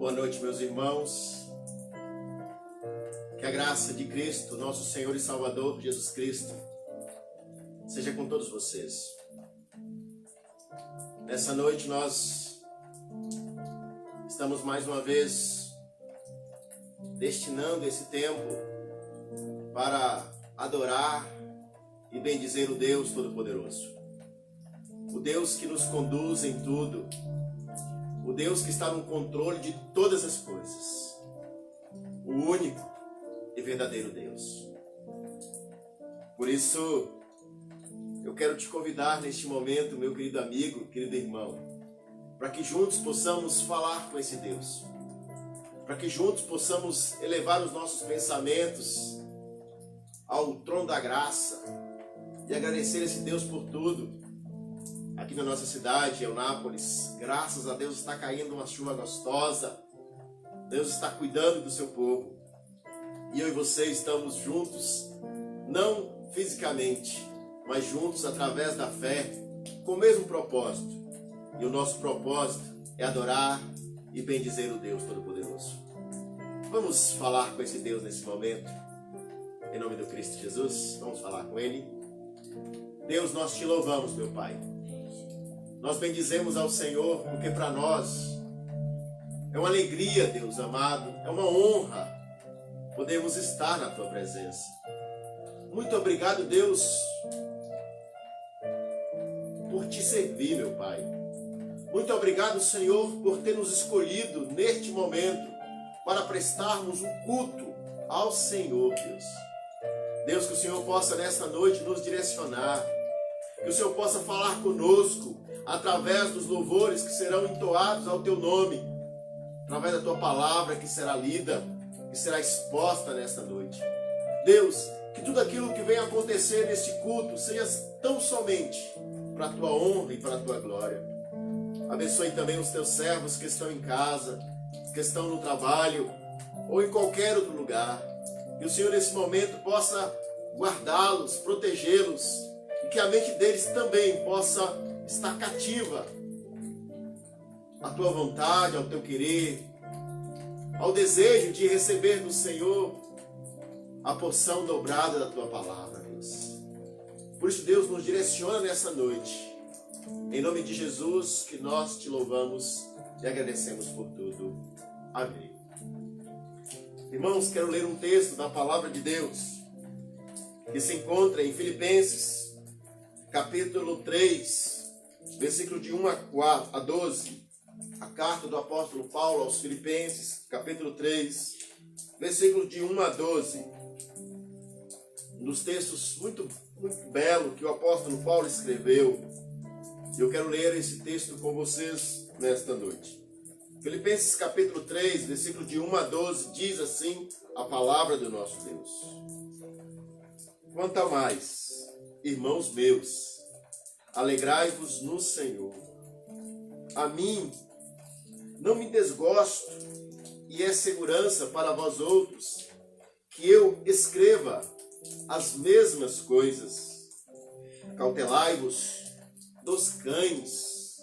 Boa noite, meus irmãos. Que a graça de Cristo, nosso Senhor e Salvador, Jesus Cristo, seja com todos vocês. Nessa noite nós estamos mais uma vez destinando esse tempo para adorar e bendizer o Deus Todo-Poderoso. O Deus que nos conduz em tudo. O Deus que está no controle de todas as coisas. O único e verdadeiro Deus. Por isso, eu quero te convidar neste momento, meu querido amigo, querido irmão, para que juntos possamos falar com esse Deus. Para que juntos possamos elevar os nossos pensamentos ao trono da graça e agradecer esse Deus por tudo. Aqui na nossa cidade, Eunápolis, graças a Deus está caindo uma chuva gostosa. Deus está cuidando do seu povo. E eu e você estamos juntos, não fisicamente, mas juntos através da fé, com o mesmo propósito. E o nosso propósito é adorar e bendizer o Deus Todo-Poderoso. Vamos falar com esse Deus nesse momento. Em nome do Cristo Jesus, vamos falar com Ele. Deus, nós te louvamos, meu Pai. Nós bendizemos ao Senhor, porque para nós é uma alegria, Deus amado, é uma honra podermos estar na Tua presença. Muito obrigado, Deus, por te servir, meu Pai. Muito obrigado, Senhor, por ter nos escolhido neste momento para prestarmos um culto ao Senhor, Deus. Deus, que o Senhor possa nesta noite nos direcionar, que o Senhor possa falar conosco através dos louvores que serão entoados ao Teu nome, através da Tua palavra que será lida, que será exposta nesta noite. Deus, que tudo aquilo que vem acontecer neste culto seja tão somente para a Tua honra e para a Tua glória. Abençoe também os Teus servos que estão em casa, que estão no trabalho ou em qualquer outro lugar. Que o Senhor nesse momento possa guardá-los, protegê-los e que a mente deles também possa estar cativa à Tua vontade, ao Teu querer, ao desejo de receber do Senhor a porção dobrada da Tua palavra, Deus. Por isso, Deus, nos direciona nessa noite. Em nome de Jesus, que nós te louvamos e agradecemos por tudo. Amém. Irmãos, quero ler um texto da palavra de Deus que se encontra em Filipenses, capítulo 3, versículo de 1 a 12, a carta do apóstolo Paulo aos Filipenses, capítulo 3, versículo de 1 a 12. Um dos textos muito belo que o apóstolo Paulo escreveu. Eu quero ler esse texto com vocês nesta noite. Filipenses capítulo 3, versículo de 1 a 12, diz assim a palavra do nosso Deus. Quanto a mais, irmãos meus, alegrai-vos no Senhor. A mim não me desgosto, e é segurança para vós outros que eu escreva as mesmas coisas. Acautelai-vos dos cães,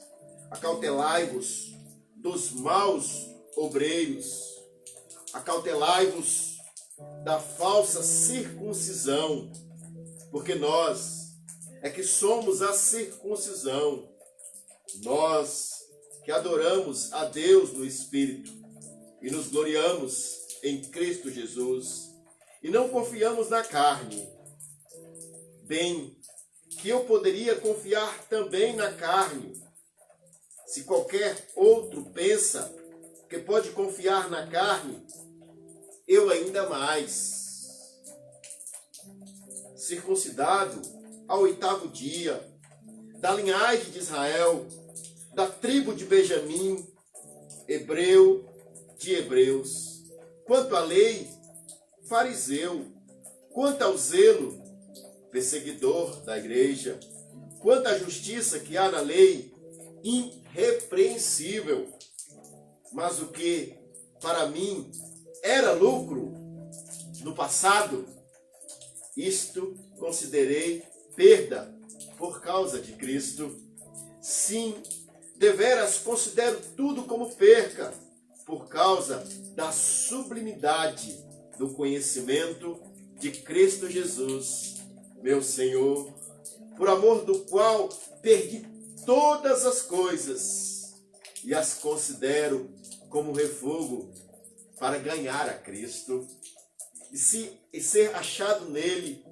acautelai-vos dos maus obreiros, acautelai-vos da falsa circuncisão, porque nós é que somos a circuncisão, nós que adoramos a Deus no Espírito e nos gloriamos em Cristo Jesus e não confiamos na carne. Bem, que eu poderia confiar também na carne. Se qualquer outro pensa que pode confiar na carne, eu ainda mais. Circuncidado ao 8º dia, da linhagem de Israel, da tribo de Benjamim, hebreu de hebreus. Quanto à lei, fariseu. Quanto ao zelo, perseguidor da igreja. Quanto à justiça que há na lei, irrepreensível. Mas o que para mim era lucro no passado, isto considerei perda por causa de Cristo. Sim, deveras considero tudo como perca por causa da sublimidade do conhecimento de Cristo Jesus, meu Senhor, por amor do qual perdi todas as coisas e as considero como refúgio para ganhar a Cristo e ser achado nele,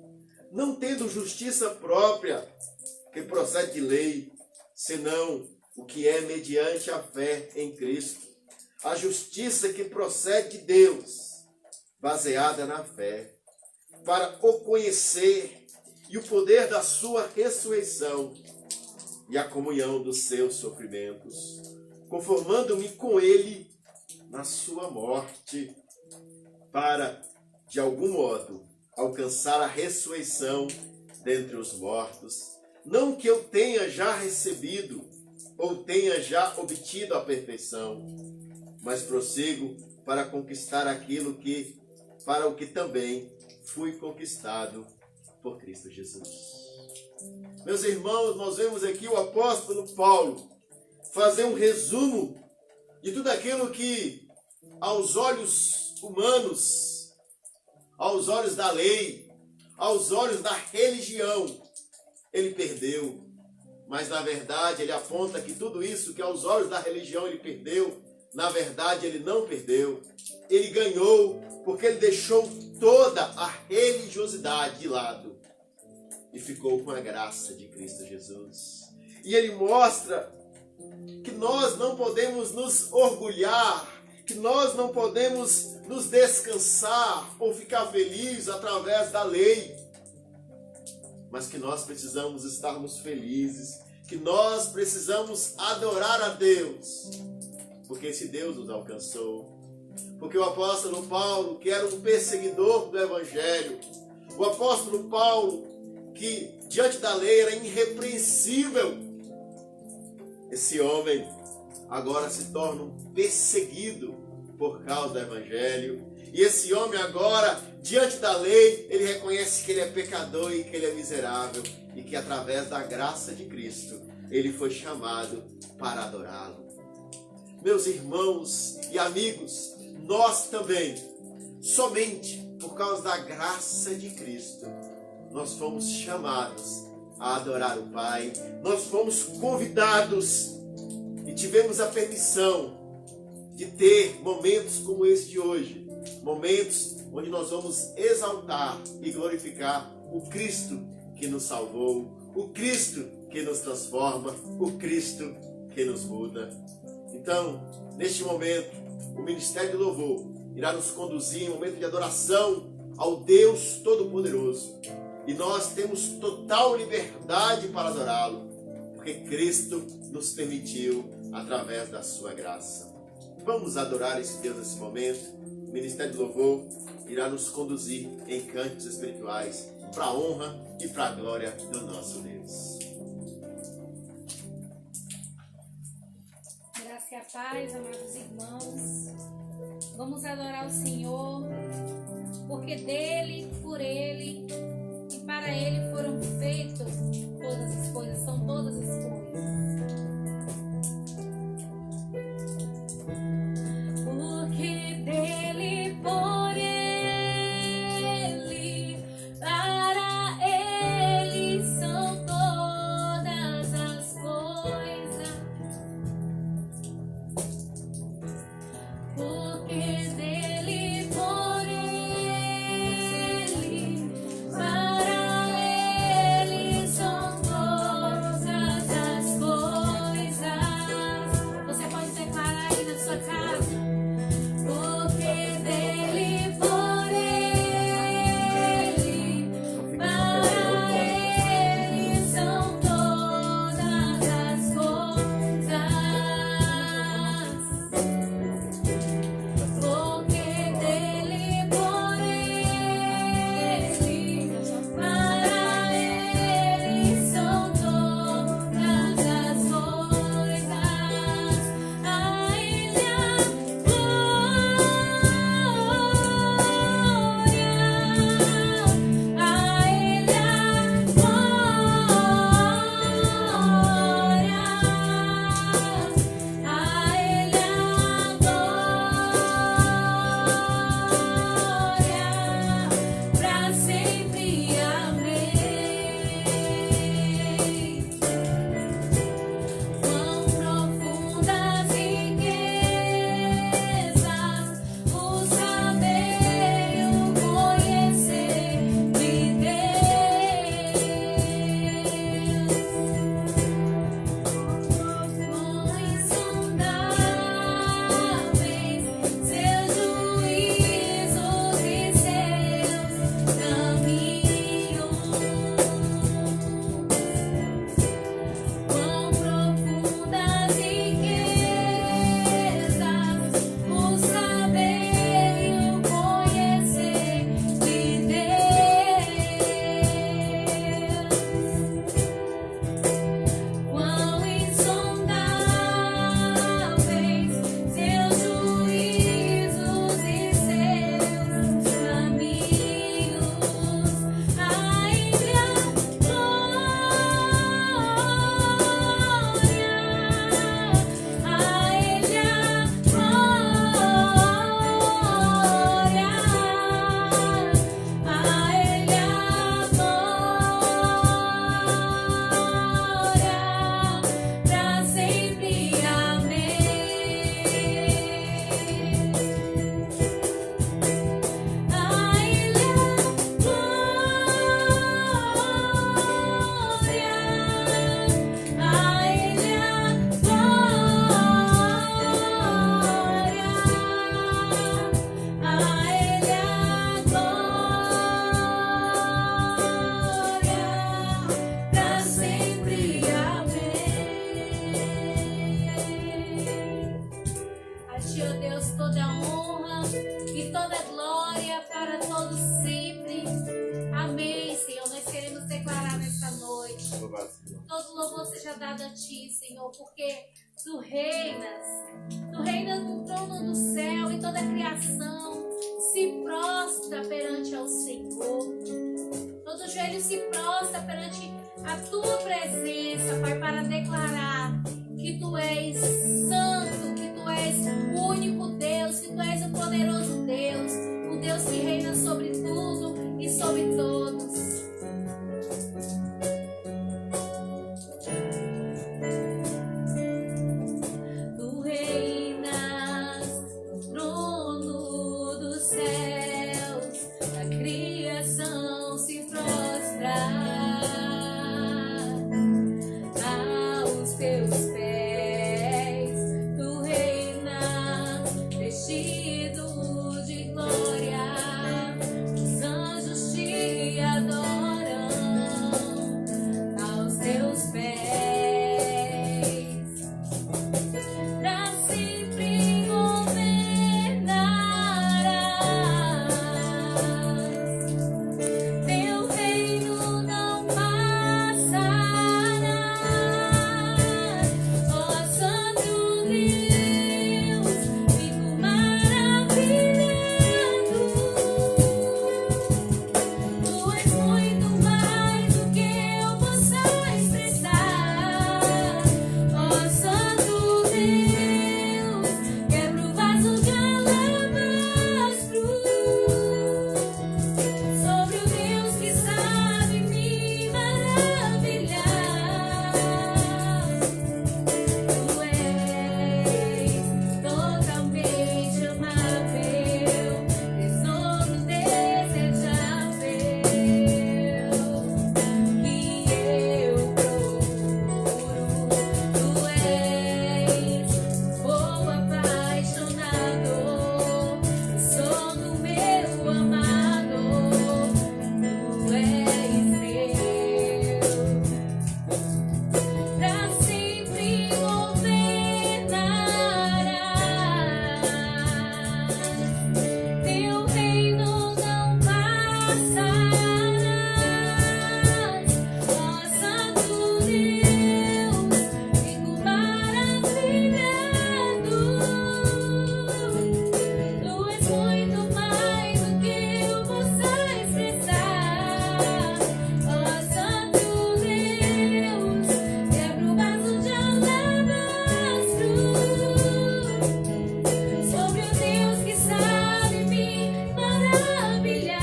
não tendo justiça própria que procede de lei, senão o que é mediante a fé em Cristo, a justiça que procede de Deus, baseada na fé, para o conhecer e o poder da sua ressurreição e a comunhão dos seus sofrimentos, conformando-me com ele na sua morte, para, de algum modo, alcançar a ressurreição dentre os mortos. Não que eu tenha já recebido ou tenha já obtido a perfeição, mas prossigo para conquistar aquilo que, para o que também fui conquistado por Cristo Jesus. Meus irmãos, nós vemos aqui o apóstolo Paulo fazer um resumo de tudo aquilo que, aos olhos humanos, aos olhos da lei, aos olhos da religião, ele perdeu. Mas, na verdade, ele aponta que tudo isso que aos olhos da religião ele perdeu, na verdade, ele não perdeu. Ele ganhou, porque ele deixou toda a religiosidade de lado e ficou com a graça de Cristo Jesus. E ele mostra que nós não podemos nos orgulhar, que nós não podemos nos descansar ou ficar felizes através da lei, mas que nós precisamos estarmos felizes, que nós precisamos adorar a Deus, porque esse Deus nos alcançou. Porque o apóstolo Paulo, que era um perseguidor do Evangelho, o apóstolo Paulo, que diante da lei era irrepreensível, esse homem agora se torna um perseguido por causa do Evangelho. E esse homem agora, diante da lei, ele reconhece que ele é pecador e que ele é miserável, e que através da graça de Cristo, ele foi chamado para adorá-lo. Meus irmãos e amigos, nós também, somente por causa da graça de Cristo, nós fomos chamados a adorar o Pai, nós fomos convidados e tivemos a permissão de ter momentos como esse de hoje, momentos onde nós vamos exaltar e glorificar o Cristo que nos salvou, o Cristo que nos transforma, o Cristo que nos muda. Então, neste momento, o Ministério do Louvor irá nos conduzir em um momento de adoração ao Deus Todo-Poderoso. E nós temos total liberdade para adorá-lo, porque Cristo nos permitiu através da sua graça. Vamos adorar esse Deus nesse momento. O Ministério do Louvor irá nos conduzir em cânticos espirituais para a honra e para a glória do nosso Deus. Graça e a paz, amados irmãos. Vamos adorar o Senhor, porque dele, por ele e para ele foram feitas todas as coisas, são todas as coisas. Porque dele, por ele, para ele são todas as coisas. Porque dele, por ele, para ele são todas as toda glória para todos sempre. Amém, Senhor. Nós queremos declarar nesta noite. Todo louvor seja dado a Ti, Senhor, porque Tu reinas no trono do céu e toda a criação se prostra perante ao Senhor. Todo joelho se prostra perante a Tua presença, Pai, para declarar que Tu és santo, que Tu és o único Deus, que Tu és o poderoso Deus, o Deus que reina sobre tudo e sobre todos. Tu reinas no trono dos céus, a criação se prostra aos Teus pés. Tu reinas vestido de glória, os anjos te adoram aos Teus pés. Pra sempre governarás, Teu reino não passará. Ó Santo Deus, fico maravilhado. Tu és muito mais do que eu possa expressar. Ó Santo Deus, quebra o vaso de alabastro sobre o Deus que sabe me maravilhar. Tu és totalmente amável, tesouro desejável que eu procuro. Tu és fogo apaixonado, sou do meu amado. Tu és meu, pra sempre governarás. Teu reino não passarás. Ó Santo Deus, fico maravilhado. Tu és muito mais do que eu possa expressar. Ó Santo Deus, quebra o vaso de alabastro sobre o Deus que sabe me maravilhar.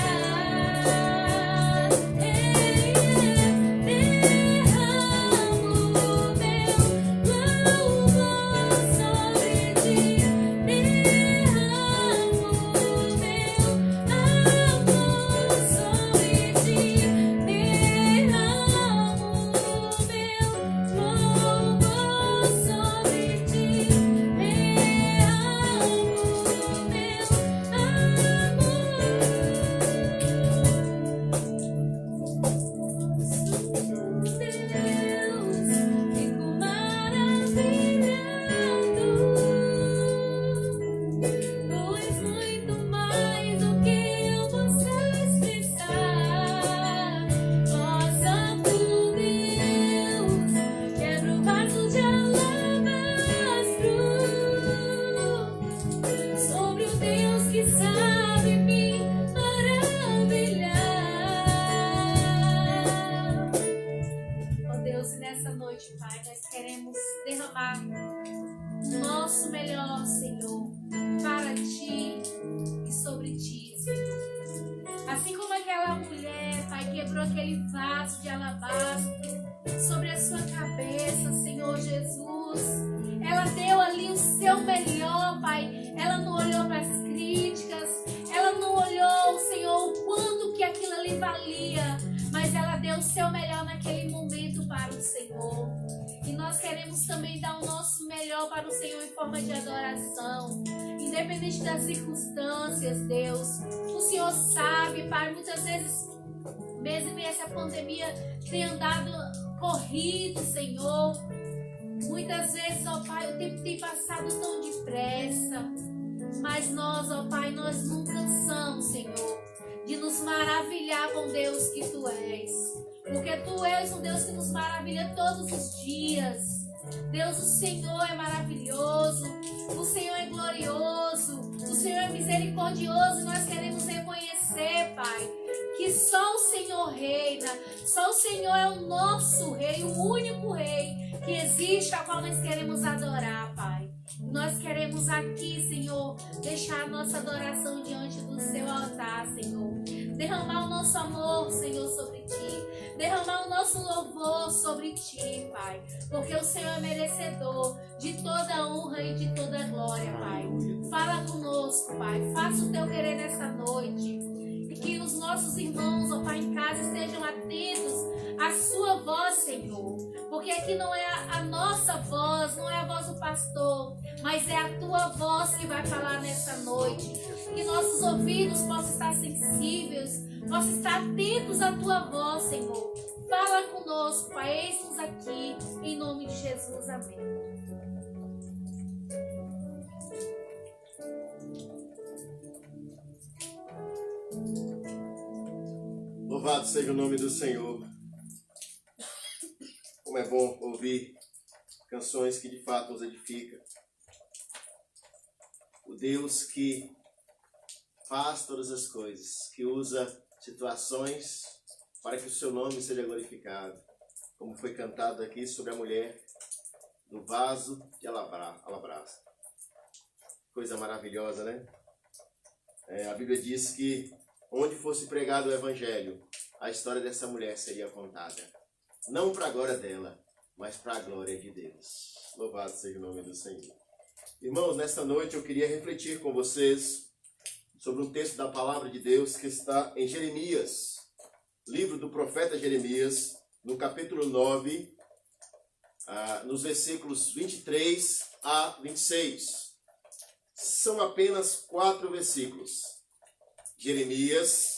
Derramo meu louvor sobre Ti, derramo meu amor sobre Ti, derramo meu louvor sobre Ti, Deus, fico maravilhado. Tu és muito mais do que eu possa expressar. Ó Santo Deus, quebra o vaso de alabastro sobre o Deus que sabe me maravilhar. Ó Deus, e nessa noite, Pai, nós queremos derramar o nosso melhor, Senhor, para Ti e sobre Ti, Senhor. Assim como aquela mulher, Pai, quebrou aquele vaso de alabastro sobre a sua cabeça, Senhor Jesus. Ela deu ali o seu melhor, Pai. Ela não olhou para as críticas, ela não olhou, Senhor, o quanto que aquilo ali valia, mas ela deu o seu melhor naquele momento para o Senhor. E nós queremos também dar o nosso melhor para o Senhor em forma de adoração, independente das circunstâncias, Deus. O Senhor sabe, Pai, muitas vezes, mesmo em essa pandemia, tem andado corrido, Senhor. Muitas vezes, ó Pai, o tempo tem passado tão depressa, mas nós, ó Pai, nós nunca maravilhar com Deus que Tu és. Porque Tu és um Deus que nos maravilha todos os dias. Deus, o Senhor é maravilhoso, o Senhor é glorioso, o Senhor é misericordioso. E nós queremos reconhecer, Pai, que só o Senhor reina, só o Senhor é o nosso Rei, o único Rei que existe, a qual nós queremos adorar, Pai. Nós queremos aqui, Senhor, deixar a nossa adoração diante do Seu altar, Senhor. Derramar o nosso amor, Senhor, sobre Ti. Derramar o nosso louvor sobre Ti, Pai. Porque o Senhor é merecedor de toda honra e de toda glória, Pai. Fala conosco, Pai. Faça o Teu querer nessa noite. E que os nossos irmãos, ó Pai, em casa estejam atentos à Sua voz, Senhor. Porque aqui não é a nossa voz, não é a voz do pastor, mas é a Tua voz que vai falar nessa noite. Que nossos ouvidos possam estar sensíveis, possam estar atentos à Tua voz, Senhor. Fala conosco, Pai, eis-nos aqui, em nome de Jesus, amém. Louvado seja o nome do Senhor. Como é bom ouvir canções que de fato nos edificam. O Deus que faz todas as coisas, que usa situações para que o seu nome seja glorificado. Como foi cantado aqui sobre a mulher do vaso de alabastro. Coisa maravilhosa, né? A Bíblia diz que onde fosse pregado o Evangelho, a história dessa mulher seria contada. Não para a glória dela, mas para a glória de Deus. Louvado seja o nome do Senhor. Irmãos, nesta noite eu queria refletir com vocês sobre um texto da palavra de Deus que está em Jeremias, livro do profeta Jeremias, no capítulo 9, nos versículos 23 a 26. São apenas 4 versículos. Jeremias,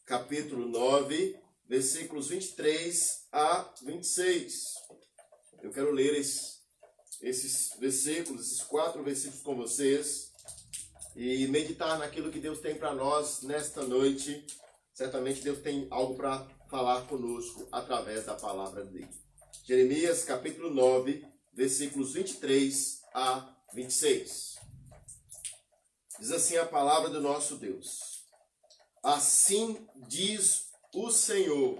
capítulo 9, versículos 23 a 26. Eu quero ler esses versículos, esses 4 versículos com vocês e meditar naquilo que Deus tem para nós nesta noite. Certamente Deus tem algo para falar conosco através da palavra dele. Jeremias, capítulo 9, versículos 23 a 26. Diz assim a palavra do nosso Deus. Assim diz o Senhor: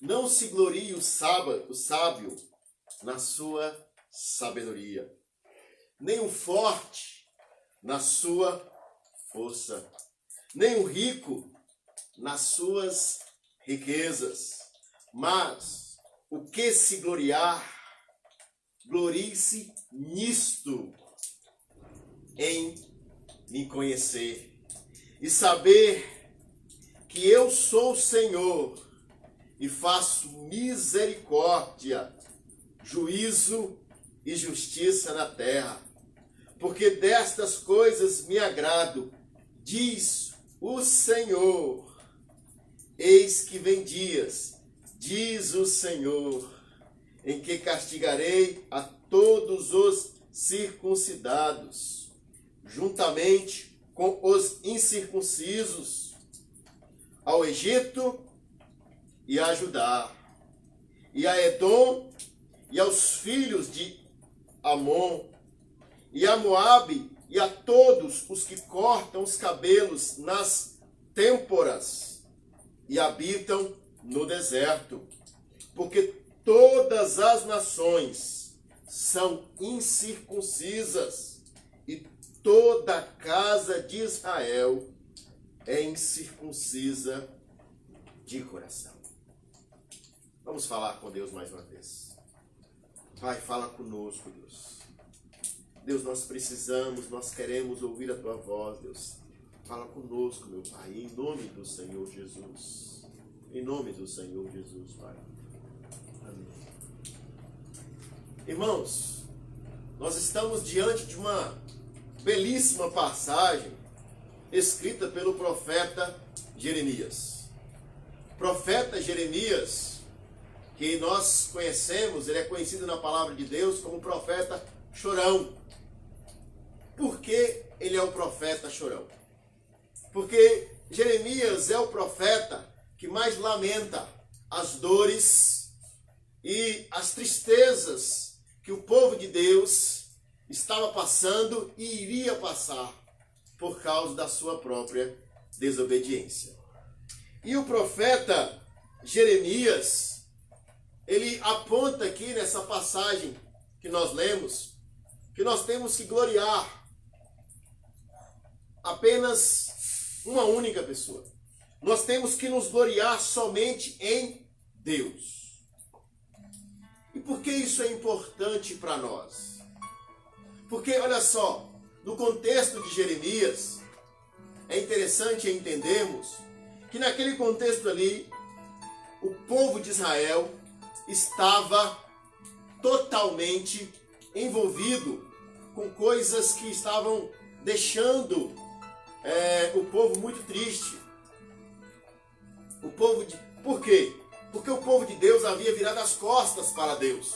não se glorie o sábio na sua sabedoria, nem o forte na sua força, nem o rico nas suas riquezas. Mas o que se gloriar, glorie-se nisto, em me conhecer e saber que eu sou o Senhor e faço misericórdia, juízo e justiça na terra. Porque destas coisas me agrado, diz o Senhor. Eis que vem dias, diz o Senhor, em que castigarei a todos os circuncidados, juntamente com os incircuncisos, ao Egito e a Judá, e a Edom, e aos filhos de Amon, e a Moabe, e a todos os que cortam os cabelos nas têmporas, e habitam no deserto, porque todas as nações são incircuncisas, e toda a casa de Israel é incircuncisa de coração. Vamos falar com Deus mais uma vez. Pai, fala conosco, Deus. Deus, nós precisamos, nós queremos ouvir a Tua voz, Deus. Fala conosco, meu Pai, em nome do Senhor Jesus. Em nome do Senhor Jesus, Pai. Amém. Irmãos, nós estamos diante de uma belíssima passagem escrita pelo profeta Jeremias. Profeta Jeremias, que nós conhecemos, ele é conhecido na palavra de Deus como profeta chorão. Por que ele é o profeta chorão? Porque Jeremias é o profeta que mais lamenta as dores e as tristezas que o povo de Deus estava passando e iria passar por causa da sua própria desobediência. E o profeta Jeremias, ele aponta aqui nessa passagem que nós lemos, que nós temos que gloriar apenas uma única pessoa. Nós temos que nos gloriar somente em Deus. E por que isso é importante para nós? Porque, olha só, no contexto de Jeremias, é interessante entendermos que naquele contexto ali, o povo de Israel estava totalmente envolvido com coisas que estavam deixando o povo muito triste. Por quê? Porque o povo de Deus havia virado as costas para Deus.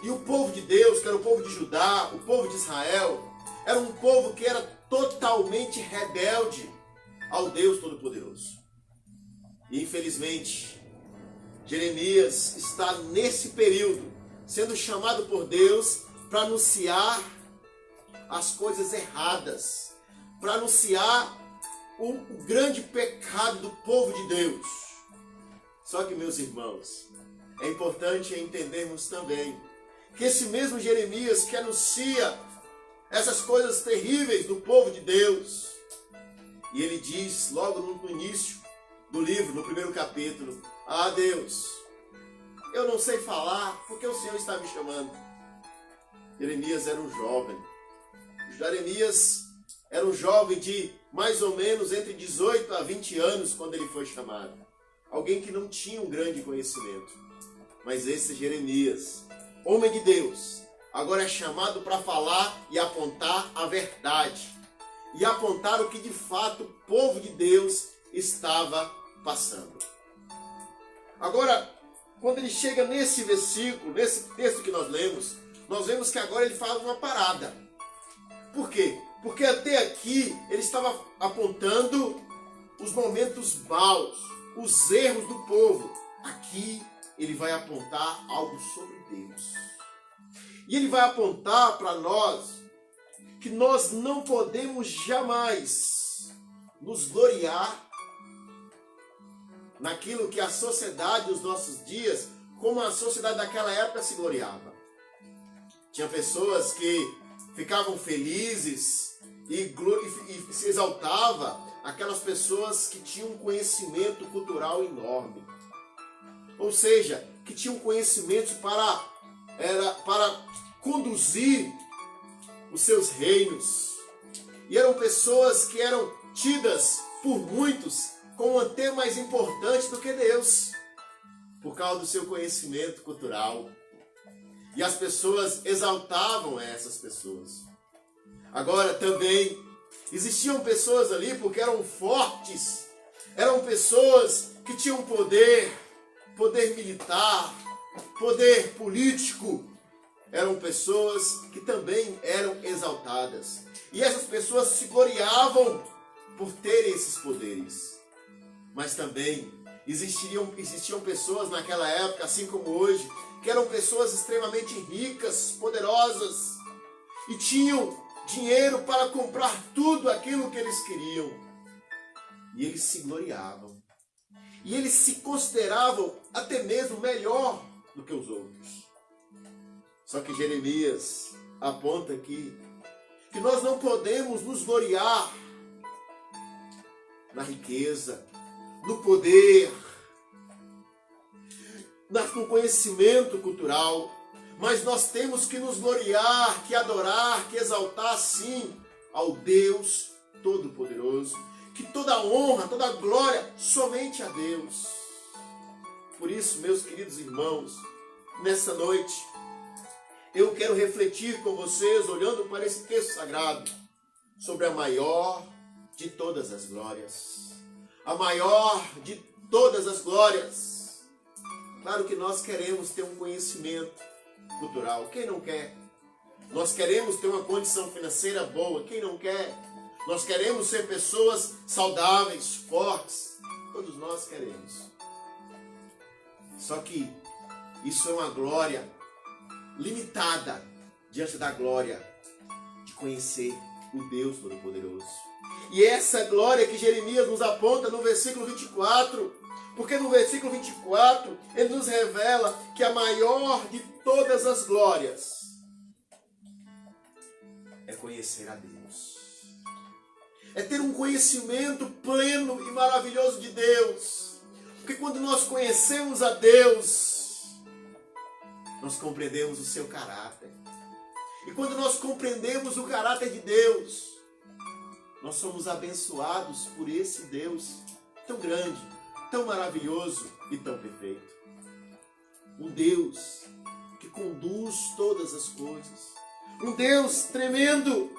E o povo de Deus, que era o povo de Judá, o povo de Israel, era um povo que era totalmente rebelde ao Deus Todo-Poderoso. E infelizmente, Jeremias está nesse período sendo chamado por Deus para anunciar as coisas erradas, para anunciar o grande pecado do povo de Deus. Só que, meus irmãos, é importante entendermos também que esse mesmo Jeremias que anuncia essas coisas terríveis do povo de Deus, e ele diz logo no início do livro, no primeiro capítulo: ah, Deus, eu não sei falar porque o Senhor está me chamando. Jeremias era um jovem. Jeremias era um jovem de mais ou menos entre 18 a 20 anos quando ele foi chamado. Alguém que não tinha um grande conhecimento. Mas esse Jeremias, homem de Deus, agora é chamado para falar e apontar a verdade. E apontar o que de fato o povo de Deus estava passando. Agora, quando ele chega nesse versículo, nesse texto que nós vemos que agora ele faz uma parada. Por quê? Porque até aqui ele estava apontando os momentos maus, os erros do povo. Aqui ele vai apontar algo sobre Deus. E ele vai apontar para nós que nós não podemos jamais nos gloriar naquilo que a sociedade dos nossos dias, como a sociedade daquela época se gloriava. Tinha pessoas que ficavam felizes e se exaltava aquelas pessoas que tinham um conhecimento cultural enorme. Ou seja, que tinham conhecimento para conduzir os seus reinos. E eram pessoas que eram tidas por muitos como até mais importante do que Deus, por causa do seu conhecimento cultural. E as pessoas exaltavam essas pessoas. Agora também existiam pessoas ali porque eram fortes, eram pessoas que tinham poder militar, poder político. Eram pessoas que também eram exaltadas. E essas pessoas se gloriavam por terem esses poderes. Mas também existiam pessoas naquela época, assim como hoje, que eram pessoas extremamente ricas, poderosas, e tinham dinheiro para comprar tudo aquilo que eles queriam. E eles se gloriavam. E eles se consideravam até mesmo melhor do que os outros. Só que Jeremias aponta aqui que nós não podemos nos gloriar na riqueza, no poder, no conhecimento cultural, mas nós temos que nos gloriar, que adorar, que exaltar sim ao Deus Todo-Poderoso, que toda honra, toda glória somente a Deus. Por isso, meus queridos irmãos, nessa noite, eu quero refletir com vocês, olhando para esse texto sagrado, sobre a maior de todas as glórias. A maior de todas as glórias. Claro que nós queremos ter um conhecimento cultural. Quem não quer? Nós queremos ter uma condição financeira boa. Quem não quer? Nós queremos ser pessoas saudáveis, fortes. Todos nós queremos. Só que isso é uma glória limitada diante da glória de conhecer o Deus Todo-Poderoso. E essa glória que Jeremias nos aponta no versículo 24, porque no versículo 24 ele nos revela que a maior de todas as glórias é conhecer a Deus. É ter um conhecimento pleno e maravilhoso de Deus. Porque quando nós conhecemos a Deus, nós compreendemos o seu caráter. E quando nós compreendemos o caráter de Deus, nós somos abençoados por esse Deus tão grande, tão maravilhoso e tão perfeito. Um Deus que conduz todas as coisas. Um Deus tremendo.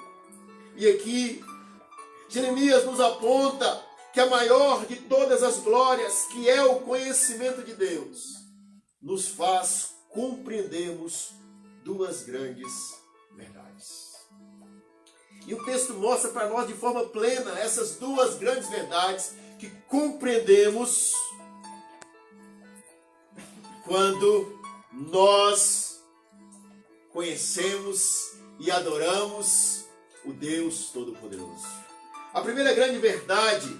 E aqui, Jeremias nos aponta que a maior de todas as glórias, que é o conhecimento de Deus, nos faz compreendermos duas grandes verdades. E o texto mostra para nós de forma plena essas duas grandes verdades que compreendemos quando nós conhecemos e adoramos o Deus Todo-Poderoso. A primeira grande verdade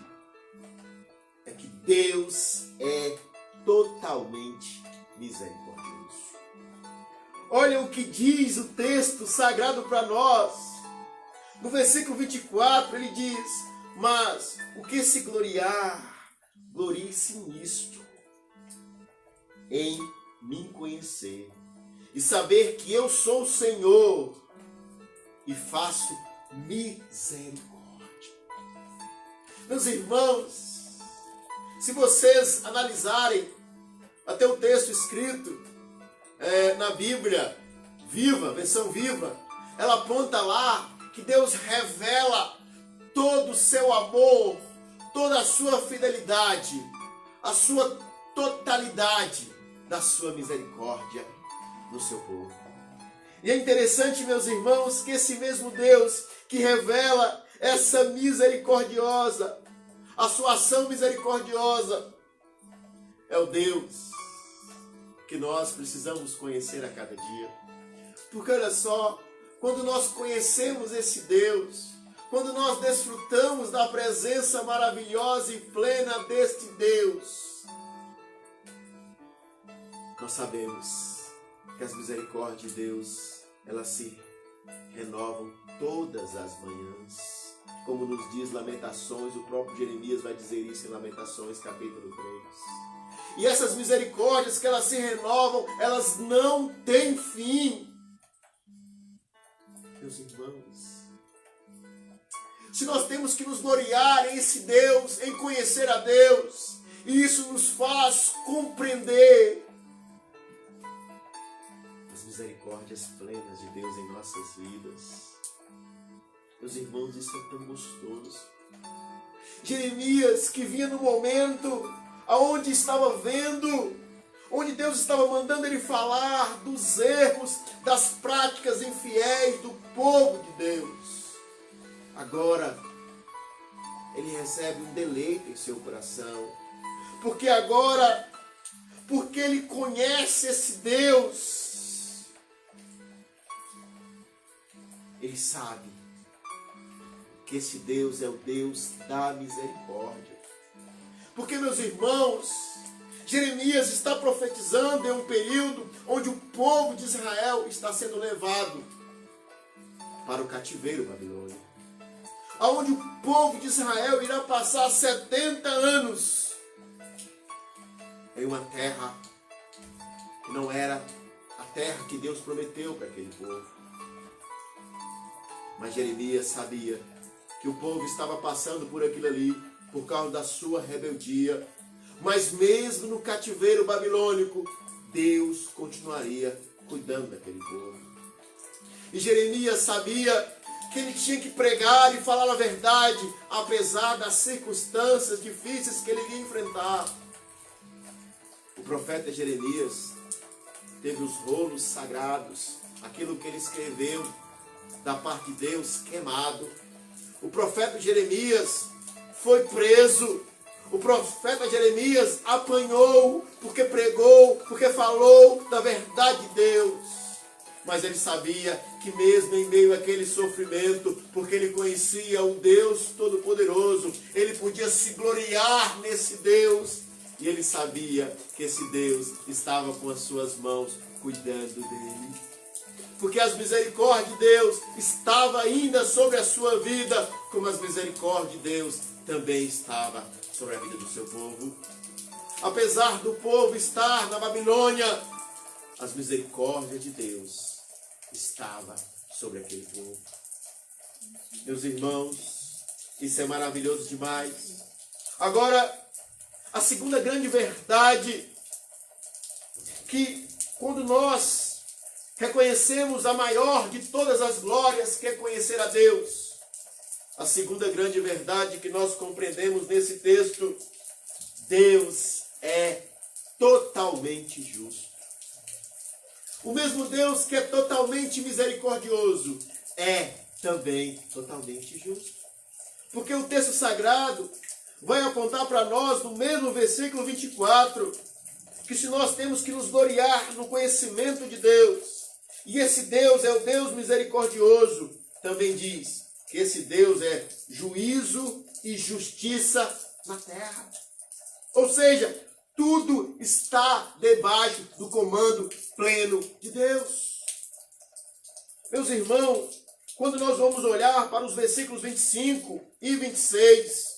é que Deus é totalmente misericordioso. Olha o que diz o texto sagrado para nós. No versículo 24 ele diz: mas o que se gloriar, glorie-se nisto, em me conhecer e saber que eu sou o Senhor e faço misericórdia. Meus irmãos, se vocês analisarem até o texto escrito na Bíblia Viva, versão Viva, ela aponta lá que Deus revela todo o seu amor, toda a sua fidelidade, a sua totalidade da sua misericórdia no seu povo. E é interessante, meus irmãos, que esse mesmo Deus que revela essa misericordiosa, a sua ação misericordiosa, é o Deus que nós precisamos conhecer a cada dia. Porque olha só, quando nós conhecemos esse Deus, quando nós desfrutamos da presença maravilhosa e plena deste Deus, nós sabemos que as misericórdias de Deus, elas se renovam todas as manhãs. Como nos diz Lamentações, o próprio Jeremias vai dizer isso em Lamentações capítulo 3. E essas misericórdias que elas se renovam, elas não têm fim. Meus irmãos, se nós temos que nos gloriar em esse Deus, em conhecer a Deus, e isso nos faz compreender as misericórdias plenas de Deus em nossas vidas. Meus irmãos, isso é tão gostoso. Jeremias, que vinha no momento aonde estava vendo, onde Deus estava mandando ele falar dos erros, das práticas infiéis do povo de Deus. Agora, ele recebe um deleite em seu coração. Porque agora, porque ele conhece esse Deus, ele sabe que esse Deus é o Deus da misericórdia. Porque, meus irmãos, Jeremias está profetizando em um período onde o povo de Israel está sendo levado para o cativeiro babilônico. Onde o povo de Israel irá passar 70 anos em uma terra que não era a terra que Deus prometeu para aquele povo. Mas Jeremias sabia que o povo estava passando por aquilo ali por causa da sua rebeldia. Mas mesmo no cativeiro babilônico, Deus continuaria cuidando daquele povo. E Jeremias sabia que ele tinha que pregar e falar a verdade, apesar das circunstâncias difíceis que ele iria enfrentar. O profeta Jeremias teve os rolos sagrados, aquilo que ele escreveu da parte de Deus, queimado. o profeta Jeremias foi preso. O profeta Jeremias apanhou porque pregou, porque falou da verdade de Deus. Mas ele sabia que mesmo em meio àquele sofrimento, porque ele conhecia o Deus Todo-Poderoso, ele podia se gloriar nesse Deus. E ele sabia que esse Deus estava com as suas mãos cuidando dele. Porque as misericórdias de Deus estavam ainda sobre a sua vida, como as misericórdias de Deus também estavam sobre a vida do seu povo. Apesar do povo estar na Babilônia, as misericórdias de Deus estavam sobre aquele povo. Meus irmãos, isso é maravilhoso demais. Agora, a segunda grande verdade, que quando nós reconhecemos a maior de todas as glórias, que é conhecer a Deus, a segunda grande verdade que nós compreendemos nesse texto: Deus é totalmente justo. O mesmo Deus que é totalmente misericordioso é também totalmente justo. Porque o texto sagrado vai apontar para nós, no mesmo versículo 24, que se nós temos que nos gloriar no conhecimento de Deus, e esse Deus é o Deus misericordioso, também diz que esse Deus é juízo e justiça na terra. Ou seja, tudo está debaixo do comando pleno de Deus. Meus irmãos, quando nós vamos olhar para os versículos 25 e 26,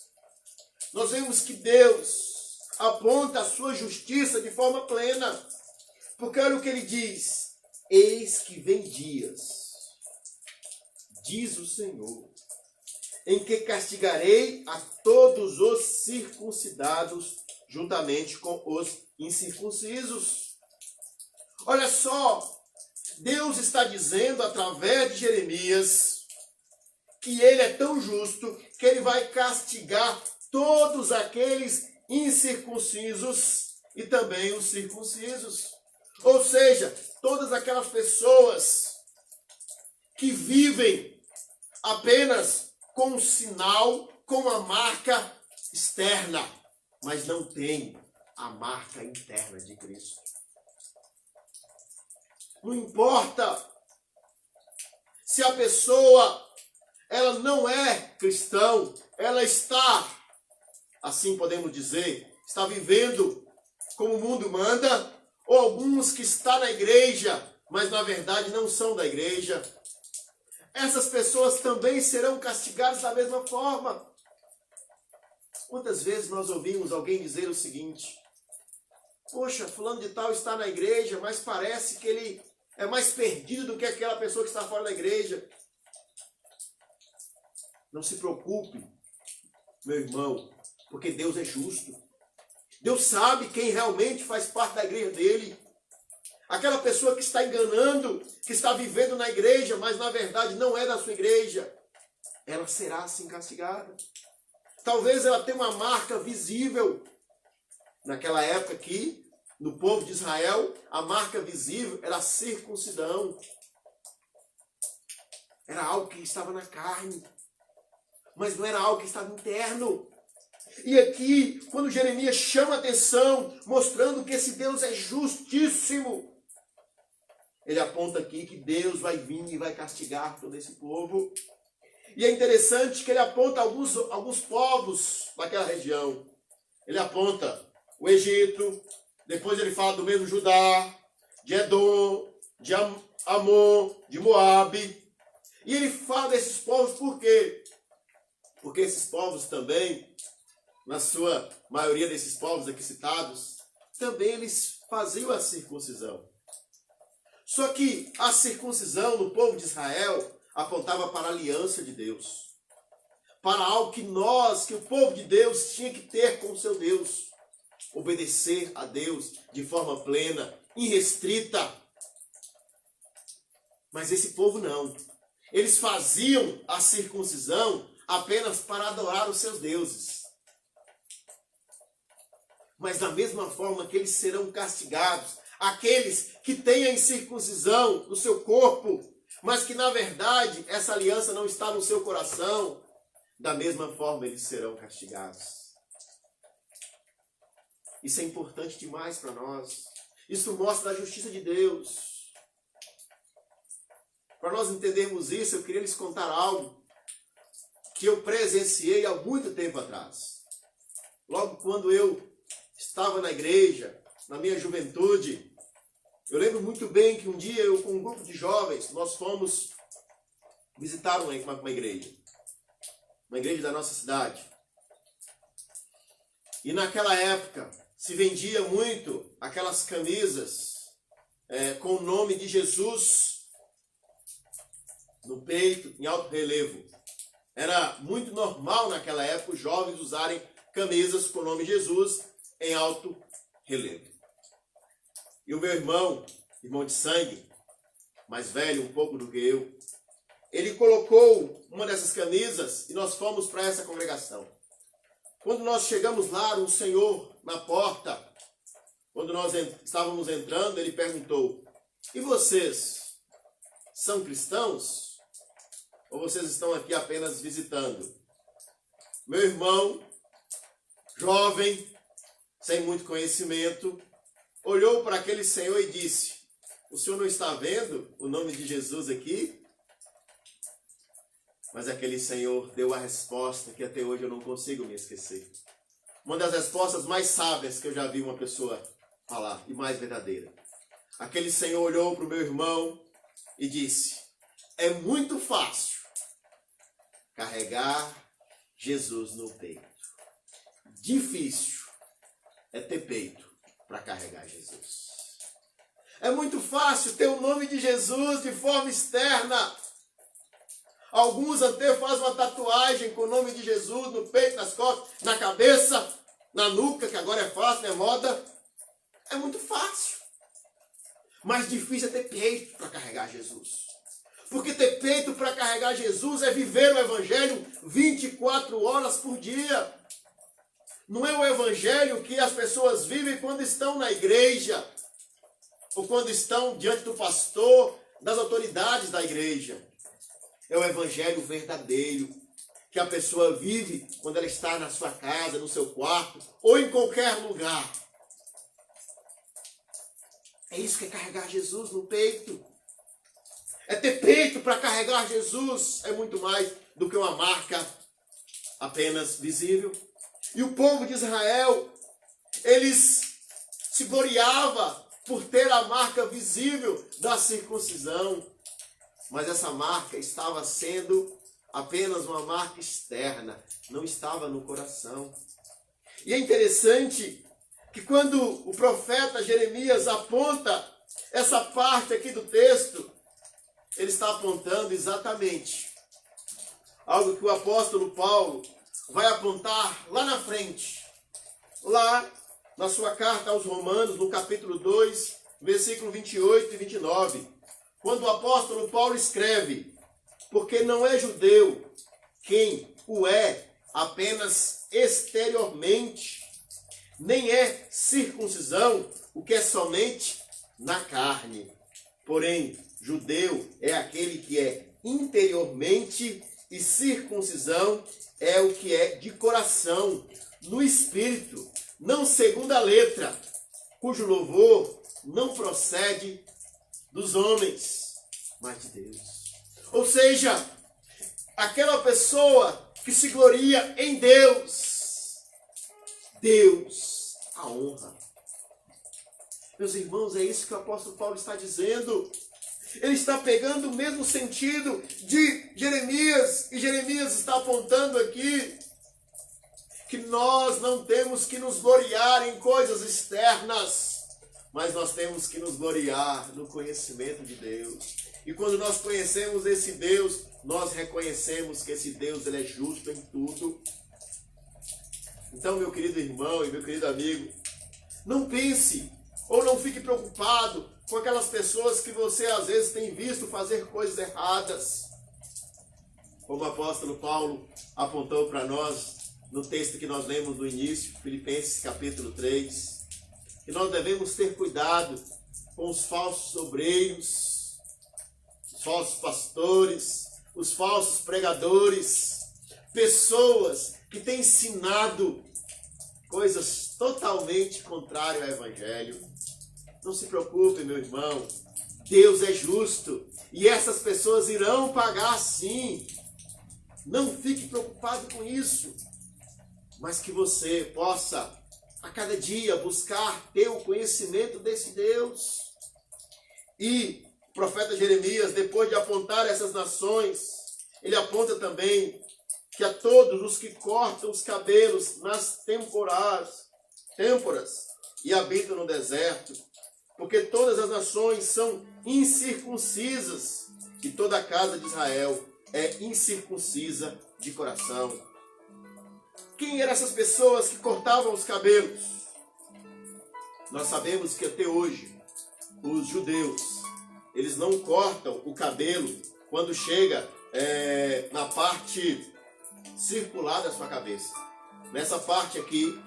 nós vemos que Deus aponta a sua justiça de forma plena. Porque olha o que ele diz: eis que vem dias, diz o Senhor, em que castigarei a todos os circuncidados juntamente com os incircuncisos. Olha só, Deus está dizendo através de Jeremias que ele é tão justo que ele vai castigar todos aqueles incircuncisos e também os circuncisos. Ou seja, todas aquelas pessoas que vivem apenas com um sinal, com uma marca externa, mas não tem a marca interna de Cristo. Não importa se a pessoa ela não é cristão, ela está, assim podemos dizer, está vivendo como o mundo manda, ou alguns que estão na igreja, mas na verdade não são da igreja. Essas pessoas também serão castigadas da mesma forma. Quantas vezes nós ouvimos alguém dizer o seguinte: poxa, fulano de tal está na igreja, mas parece que ele é mais perdido do que aquela pessoa que está fora da igreja. Não se preocupe, meu irmão, porque Deus é justo. Deus sabe quem realmente faz parte da igreja dele. Aquela pessoa que está enganando, que está vivendo na igreja, mas na verdade não é da sua igreja, ela será assim castigada. Talvez ela tenha uma marca visível. Naquela época aqui, no povo de Israel, a marca visível era a circuncidão. Era algo que estava na carne, mas não era algo que estava interno. E aqui, quando Jeremias chama a atenção, mostrando que esse Deus é justíssimo, ele aponta aqui que Deus vai vir e vai castigar todo esse povo. E é interessante que ele aponta alguns povos daquela região. Ele aponta o Egito, depois ele fala do mesmo Judá, de Edom, de Amon, de Moabe. E ele fala desses povos por quê? Porque esses povos também, na sua maioria desses povos aqui citados, também eles faziam a circuncisão. Só que a circuncisão no povo de Israel apontava para a aliança de Deus, para algo que o povo de Deus tinha que ter com o seu Deus, obedecer a Deus de forma plena, irrestrita. Mas esse povo não. Eles faziam a circuncisão apenas para adorar os seus deuses. Mas da mesma forma que eles serão castigados, aqueles que têm a incircuncisão no seu corpo, mas que na verdade essa aliança não está no seu coração, da mesma forma eles serão castigados. Isso é importante demais para nós. Isso mostra a justiça de Deus. Para nós entendermos isso, eu queria lhes contar algo que eu presenciei há muito tempo atrás. Logo quando eu estava na igreja, na minha juventude, eu lembro muito bem que um dia eu, com um grupo de jovens, nós fomos visitar uma igreja da nossa cidade. E naquela época se vendia muito aquelas camisas com o nome de Jesus no peito, em alto relevo. Era muito normal naquela época os jovens usarem camisas com o nome Jesus em alto relevo. E o meu irmão de sangue, mais velho um pouco do que eu, ele colocou uma dessas camisas e nós fomos para essa congregação. Quando nós chegamos lá, um senhor na porta, quando nós estávamos entrando, ele perguntou: e vocês são cristãos? Ou vocês estão aqui apenas visitando? Meu irmão, jovem, sem muito conhecimento, olhou para aquele senhor e disse: o senhor não está vendo o nome de Jesus aqui? Mas aquele senhor deu a resposta que até hoje eu não consigo me esquecer. Uma das respostas mais sábias que eu já vi uma pessoa falar e mais verdadeira. Aquele senhor olhou para o meu irmão e disse: é muito fácil carregar Jesus no peito. Difícil é ter peito para carregar Jesus. É muito fácil ter o nome de Jesus de forma externa. Alguns até fazem uma tatuagem com o nome de Jesus no peito, nas costas, na cabeça, na nuca, que agora é fácil, é moda. É muito fácil. Mas difícil é ter peito para carregar Jesus. Porque ter peito para carregar Jesus é viver o Evangelho 24 horas por dia. Não é o Evangelho que as pessoas vivem quando estão na igreja, ou quando estão diante do pastor, das autoridades da igreja. É o Evangelho verdadeiro, que a pessoa vive quando ela está na sua casa, no seu quarto, ou em qualquer lugar. É isso que é carregar Jesus no peito. É ter peito para carregar Jesus. É muito mais do que uma marca apenas visível. E o povo de Israel, eles se gloriavam por ter a marca visível da circuncisão. Mas essa marca estava sendo apenas uma marca externa, não estava no coração. E é interessante que quando o profeta Jeremias aponta essa parte aqui do texto, ele está apontando exatamente algo que o apóstolo Paulo vai apontar lá na frente, lá na sua carta aos Romanos, no capítulo 2, versículo 28 e 29, quando o apóstolo Paulo escreve: porque não é judeu quem o é apenas exteriormente, nem é circuncisão o que é somente na carne. Porém, judeu é aquele que é interiormente, e circuncisão é o que é de coração, no espírito, não segundo a letra, cujo louvor não procede dos homens, mas de Deus. Ou seja, aquela pessoa que se gloria em Deus, Deus a honra. Meus irmãos, é isso que o apóstolo Paulo está dizendo. Ele está pegando o mesmo sentido de Jeremias, e Jeremias está apontando aqui que nós não temos que nos gloriar em coisas externas, mas nós temos que nos gloriar no conhecimento de Deus. E quando nós conhecemos esse Deus, nós reconhecemos que esse Deus ele é justo em tudo. Então, meu querido irmão e meu querido amigo, não pense ou não fique preocupado com aquelas pessoas que você às vezes tem visto fazer coisas erradas. Como o apóstolo Paulo apontou para nós no texto que nós lemos no início, Filipenses capítulo 3, que nós devemos ter cuidado com os falsos obreiros, os falsos pastores, os falsos pregadores, pessoas que têm ensinado coisas totalmente contrárias ao Evangelho. Não se preocupe, meu irmão, Deus é justo e essas pessoas irão pagar sim. Não fique preocupado com isso, mas que você possa a cada dia buscar ter o conhecimento desse Deus. E o profeta Jeremias, depois de apontar essas nações, ele aponta também que a todos os que cortam os cabelos nas têmporas e habitam no deserto, porque todas as nações são incircuncisas e toda a casa de Israel é incircuncisa de coração. Quem eram essas pessoas que cortavam os cabelos? Nós sabemos que até hoje os judeus, eles não cortam o cabelo quando chega na parte circular da sua cabeça. Nessa parte aqui,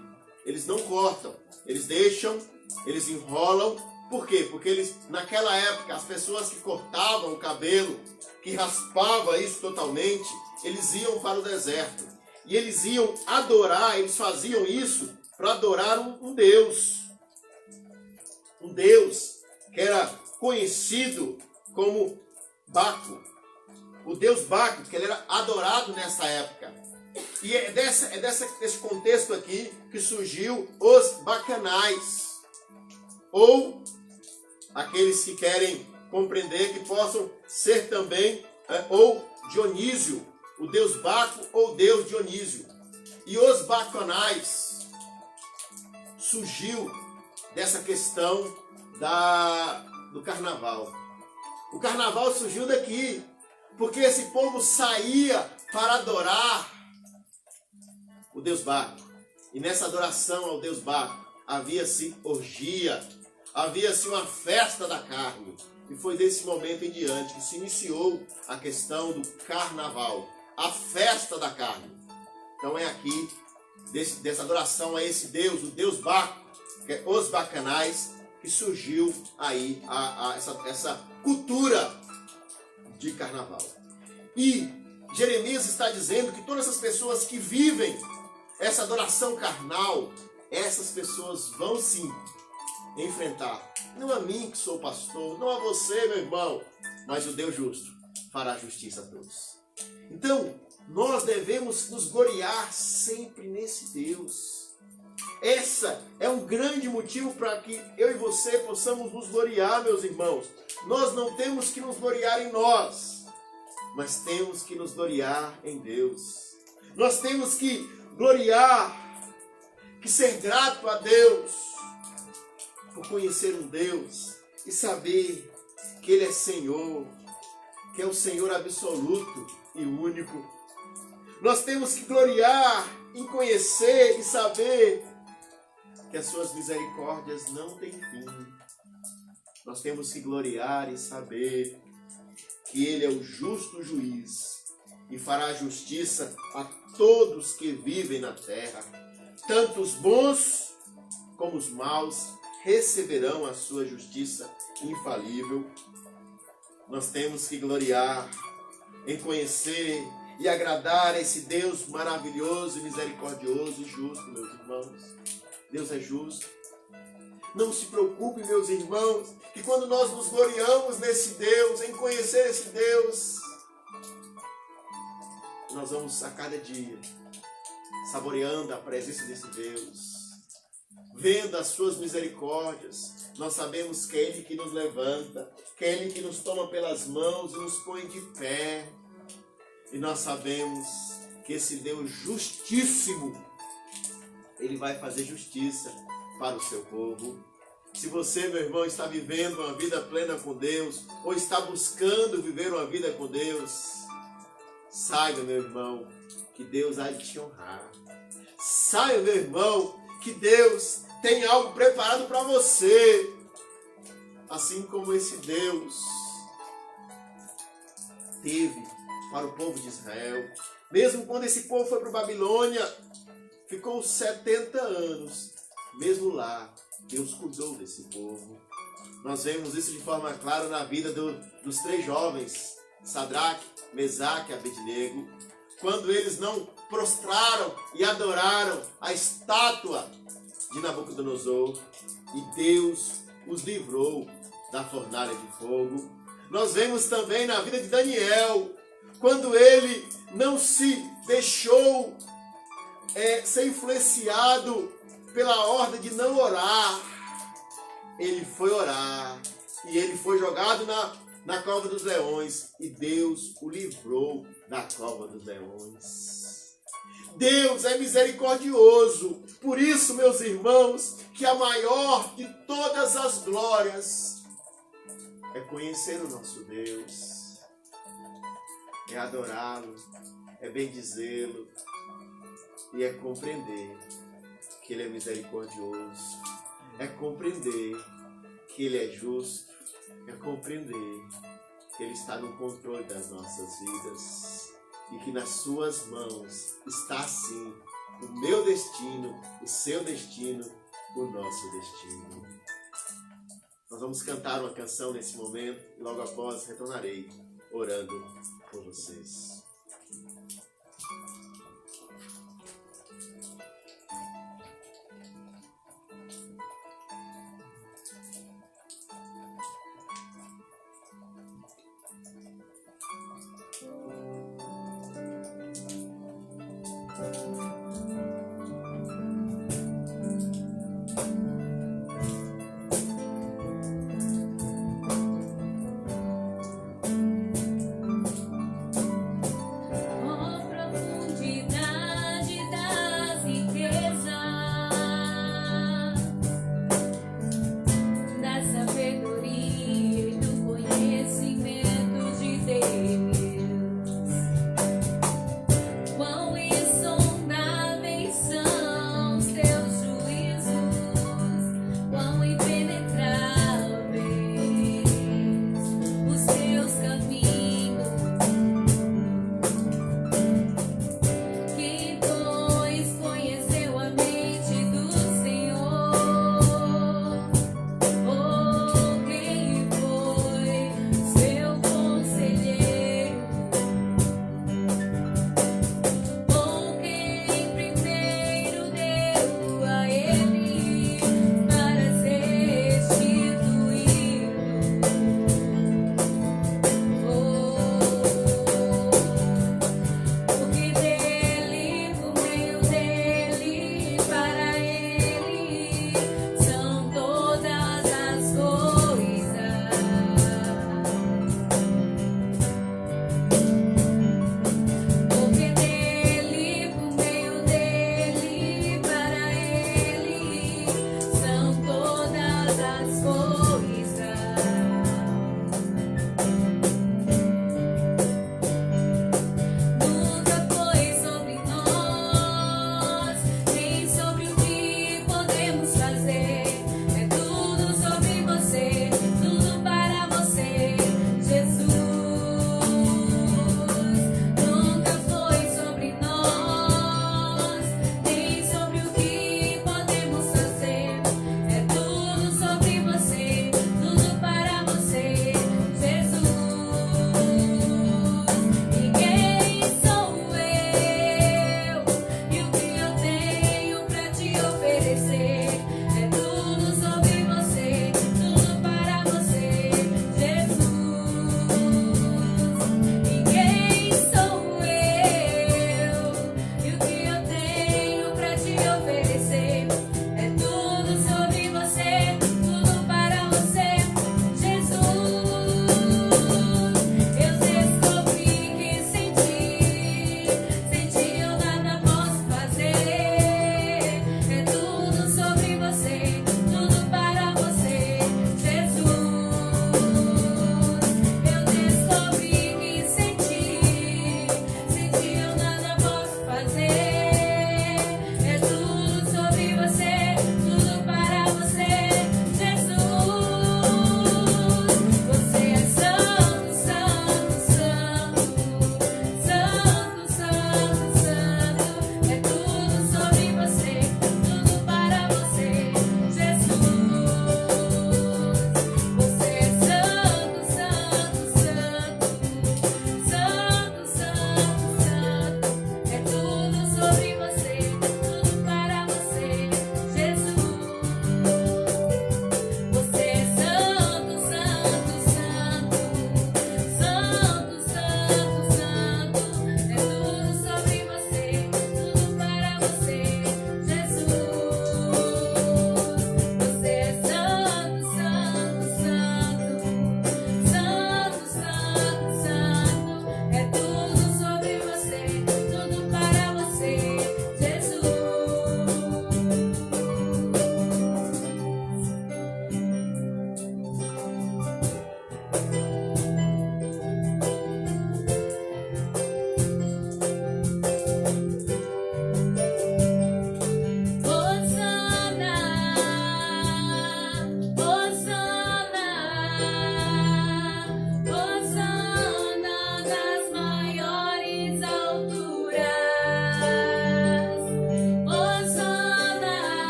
eles não cortam, eles deixam, eles enrolam. Por quê? Porque naquela época, as pessoas que cortavam o cabelo, que raspavam isso totalmente, eles iam para o deserto. E eles iam adorar, eles faziam isso para adorar um Deus. Um Deus que era conhecido como Baco. O Deus Baco, que ele era adorado nessa época. E é desse contexto aqui que surgiu os bacanais. Ou aqueles que querem compreender que possam ser também, ou Dionísio, o Deus Baco ou Deus Dionísio. E os bacanais surgiu dessa questão do carnaval. O carnaval surgiu daqui, porque esse povo saía para adorar o Deus Baco. E nessa adoração ao Deus Baco havia-se orgia, havia-se uma festa da carne. E foi desse momento em diante que se iniciou a questão do carnaval, a festa da carne. Então é aqui, dessa adoração a esse Deus, o Deus Baco, que é os bacanais, que surgiu aí essa cultura de carnaval. E Jeremias está dizendo que todas essas pessoas que vivem essa adoração carnal, essas pessoas vão sim enfrentar. Não a mim que sou pastor, não a você, meu irmão, mas o Deus justo fará justiça a todos. Então, nós devemos nos gloriar sempre nesse Deus. Essa é um grande motivo para que eu e você possamos nos gloriar, meus irmãos. Nós não temos que nos gloriar em nós, mas temos que nos gloriar em Deus. Nós temos que gloriar, que ser grato a Deus por conhecer um Deus e saber que Ele é Senhor, que é o Senhor absoluto e único. Nós temos que gloriar em conhecer e saber que as suas misericórdias não têm fim. Nós temos que gloriar e saber que Ele é o justo juiz e fará justiça a todos que vivem na terra. Tanto os bons como os maus receberão a sua justiça infalível. Nós temos que gloriar em conhecer e agradar a esse Deus maravilhoso, misericordioso e justo, meus irmãos. Deus é justo. Não se preocupe, meus irmãos, que quando nós nos gloriamos nesse Deus, em conhecer esse Deus, nós vamos a cada dia saboreando a presença desse Deus, vendo as suas misericórdias. Nós sabemos que é Ele que nos levanta, que é Ele que nos toma pelas mãos e nos põe de pé. E nós sabemos que esse Deus justíssimo, Ele vai fazer justiça para o seu povo. Se você, meu irmão, está vivendo uma vida plena com Deus, ou está buscando viver uma vida com Deus, saiba, meu irmão, que Deus há de te honrar. Saiba, meu irmão, que Deus tem algo preparado para você. Assim como esse Deus teve para o povo de Israel. Mesmo quando esse povo foi para a Babilônia, ficou 70 anos. Mesmo lá, Deus cuidou desse povo. Nós vemos isso de forma clara na vida dos três jovens, Sadraque, Mesaque e Abednego. Quando eles não prostraram e adoraram a estátua de Nabucodonosor e Deus os livrou da fornalha de fogo. Nós vemos também na vida de Daniel, quando ele não se deixou ser influenciado pela ordem de não orar. Ele foi orar e ele foi jogado na cova dos leões e Deus o livrou da cova dos leões. Deus é misericordioso. Por isso, meus irmãos, que a maior de todas as glórias é conhecer o nosso Deus, é adorá-lo, é bendizê-lo e é compreender que Ele é misericordioso, é compreender que Ele é justo, é compreender que Ele está no controle das nossas vidas e que nas suas mãos está sim o meu destino, o seu destino, o nosso destino. Nós vamos cantar uma canção nesse momento e logo após retornarei orando por vocês. Quão insondáveis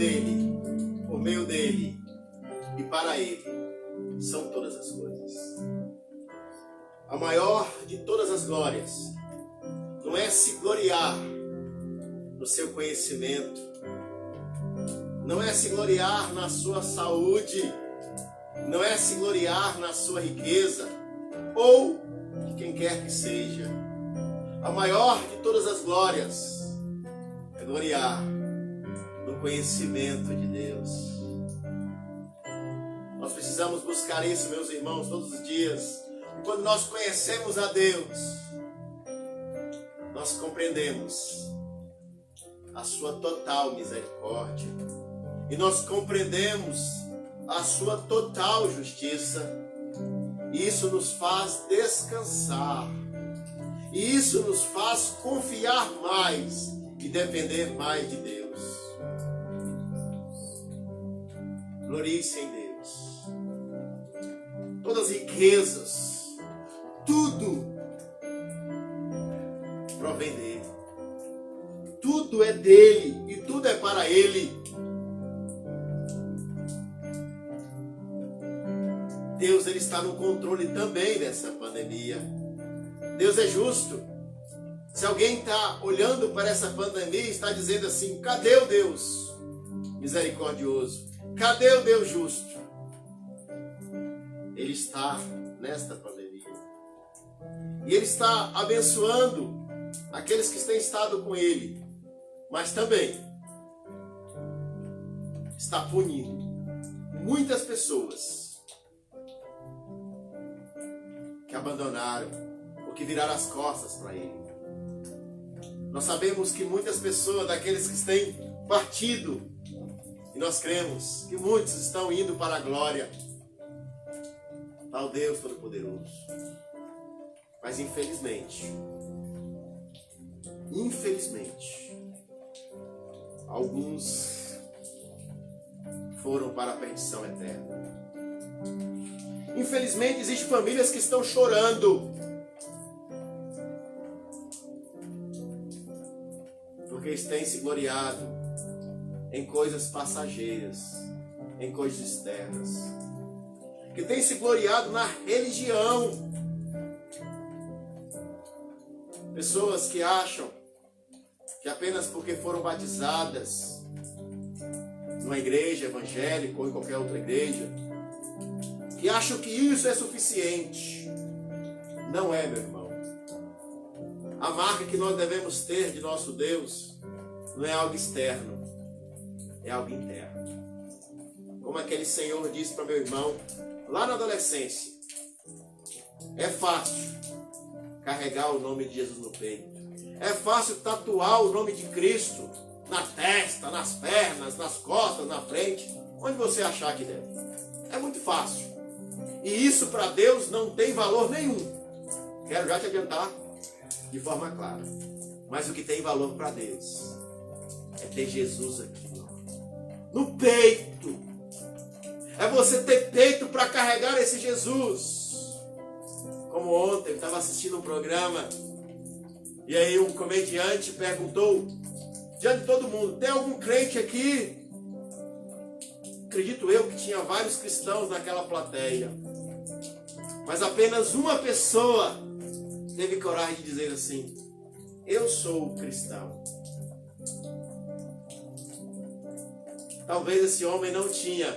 dele, por meio dele e para ele são todas as coisas. A maior de todas as glórias não é se gloriar no seu conhecimento, não é se gloriar na sua saúde, não é se gloriar na sua riqueza ou de quem quer que seja. A maior de todas as glórias é gloriar no conhecimento de Deus. Nós precisamos buscar isso, meus irmãos, todos os dias. E quando nós conhecemos a Deus, nós compreendemos a sua total misericórdia. E nós compreendemos a sua total justiça. E isso nos faz descansar. E isso nos faz confiar mais e depender mais de Deus. Glorie-se em Deus. Todas as riquezas, tudo provém dele. Tudo é dele e tudo é para ele. Deus, ele está no controle também dessa pandemia. Deus é justo. Se alguém está olhando para essa pandemia e está dizendo assim, cadê o Deus misericordioso? Cadê o Deus justo? Ele está nesta pandemia. E ele está abençoando aqueles que têm estado com ele. Mas também está punindo muitas pessoas que abandonaram ou que viraram as costas para ele. Nós sabemos que muitas pessoas, daqueles que têm partido, e nós cremos que muitos estão indo para a glória, ao Deus Todo-Poderoso. Mas infelizmente, alguns foram para a perdição eterna. Infelizmente, existem famílias que estão chorando porque eles têm se gloriado em coisas passageiras, em coisas externas, que têm se gloriado na religião. Pessoas que acham que apenas porque foram batizadas numa igreja evangélica ou em qualquer outra igreja, que acham que isso é suficiente. Não é, meu irmão. A marca que nós devemos ter de nosso Deus não é algo externo, é algo interno. Como aquele senhor disse para meu irmão lá na adolescência: é fácil carregar o nome de Jesus no peito. É fácil tatuar o nome de Cristo na testa, nas pernas, nas costas, na frente, onde você achar que deve. É muito fácil. E isso para Deus não tem valor nenhum. Quero já te adiantar de forma clara. Mas o que tem valor para Deus é ter Jesus aqui, no peito. É você ter peito para carregar esse Jesus. Como ontem, eu estava assistindo um programa e aí um comediante perguntou diante de todo mundo: tem algum crente aqui? Acredito eu que tinha vários cristãos naquela plateia, mas apenas uma pessoa teve coragem de dizer assim: eu sou cristão. Talvez esse homem não tinha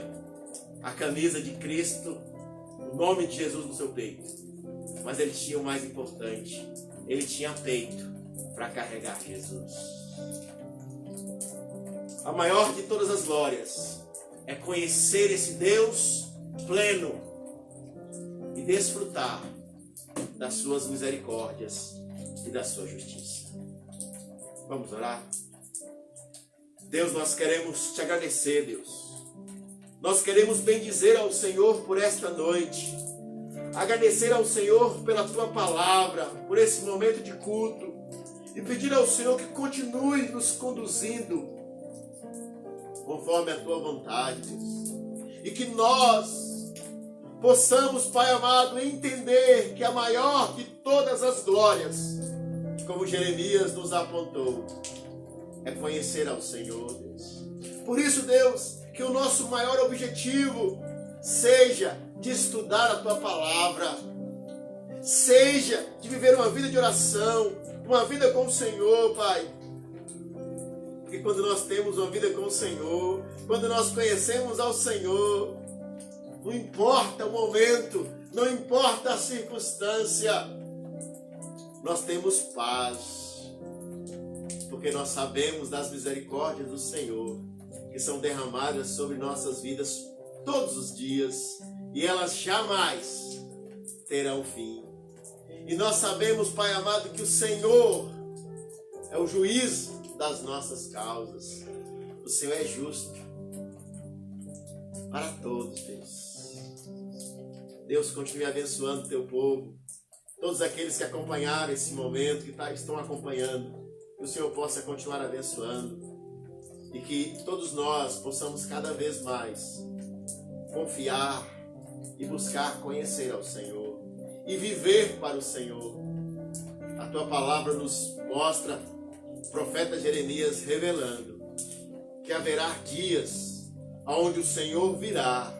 a camisa de Cristo, o nome de Jesus no seu peito, mas ele tinha o mais importante: ele tinha peito para carregar Jesus. A maior de todas as glórias é conhecer esse Deus pleno e desfrutar das suas misericórdias e da sua justiça. Vamos orar? Deus, nós queremos te agradecer, Deus. Nós queremos bendizer ao Senhor por esta noite. Agradecer ao Senhor pela tua palavra, por esse momento de culto. E pedir ao Senhor que continue nos conduzindo conforme a tua vontade, Deus. E que nós possamos, Pai amado, entender que a maior de todas as glórias, como Jeremias nos apontou, é conhecer ao Senhor, Deus. Por isso, Deus, que o nosso maior objetivo seja de estudar a Tua palavra, seja de viver uma vida de oração, uma vida com o Senhor, Pai. Porque quando nós temos uma vida com o Senhor, quando nós conhecemos ao Senhor, não importa o momento, não importa a circunstância, nós temos paz, porque nós sabemos das misericórdias do Senhor, que são derramadas sobre nossas vidas todos os dias, e elas jamais terão fim. E nós sabemos, Pai amado, que o Senhor é o juiz das nossas causas. O Senhor é justo para todos, Deus. Deus, continue abençoando o Teu povo, todos aqueles que acompanharam esse momento, que estão acompanhando, que o Senhor possa continuar abençoando e que todos nós possamos cada vez mais confiar e buscar conhecer ao Senhor e viver para o Senhor. A Tua palavra nos mostra, o profeta Jeremias revelando que haverá dias onde o Senhor virá